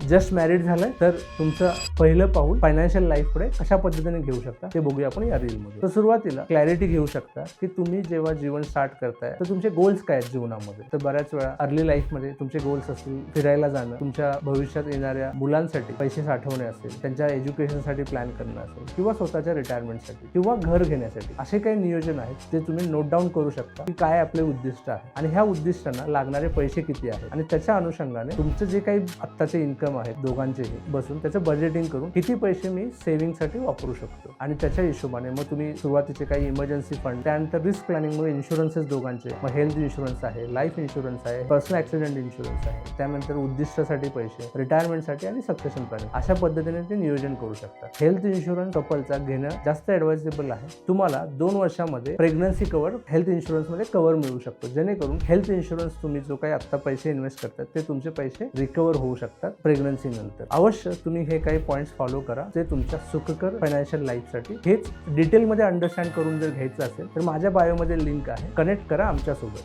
Just married झालंय तर तुमचं पहिलं पाऊल फायनान्शियल लाईफ पुढे कशा पद्धतीने घेऊ शकता ते बघूया आपण या रीलमध्ये. तर सुरुवातीला क्लॅरिटी घेऊ शकता की तुम्ही जेव्हा जीवन स्टार्ट करताय तर तुमचे गोल्स काय आहेत जीवनामध्ये. तर बऱ्याच वेळा अर्ली लाईफमध्ये तुमचे गोल्स असतील फिरायला जाणं, तुमच्या भविष्यात येणाऱ्या मुलांसाठी पैसे साठवणे असेल, त्यांच्या एज्युकेशनसाठी प्लॅन करणं असेल, किंवा स्वतःच्या रिटायरमेंटसाठी किंवा घर घेण्यासाठी असे काही नियोजन आहेत जे तुम्ही नोट डाऊन करू शकता की काय आपले उद्दिष्ट आहे आणि ह्या उद्दिष्टांना लागणारे पैसे किती आहेत आणि त्याच्या अनुषंगाने तुमचं जे काही आत्ताचे इन्कम आहे दोघांचेही बसून त्याचं बजेटिंग करून किती पैसे मी सेव्हिंगसाठी वापरू शकतो आणि त्याच्या हिशोबाने मग तुम्ही सुरुवातीचे काही इमर्जन्सी फंड, त्यानंतर रिस्क प्लॅनिंगमुळे इन्शुरन्सेस दोघांचे, मग हेल्थ इन्शुरन्स आहे, लाईफ इन्शुरन्स आहे, पर्सनल ऍक्सिडेंट इन्शुरन्स आहे, त्यानंतर उद्दिष्टासाठी पैसे, रिटायरमेंटसाठी आणि सक्सेशन प्लॅनिंग अशा पद्धतीने ते नियोजन करू शकतात. हेल्थ इन्शुरन्स कपलचा घेणं जास्त ॲडवाइजेबल आहे. तुम्हाला 2 वर्षामध्ये प्रेग्नन्सी कव्हर हेल्थ इन्शुरन्समध्ये कव्हर मिळू शकतो, जेणेकरून हेल्थ इन्शुरन्स तुम्ही जो काही आत्ता पैसे इन्व्हेस्ट करतात ते तुमचे पैसे रिकव्हर होऊ शकतात प्रेग्नन्सी नंतर. अवश्य तुम्ही हे काही पॉईंट्स फॉलो करा जे तुमच्या सुखकर फायनान्शियल लाईफसाठी. हेच डिटेलमध्ये अंडरस्टँड करून जर घ्यायचं असेल तर माझ्या बायोमध्ये लिंक आहे, कनेक्ट करा आमच्यासोबत.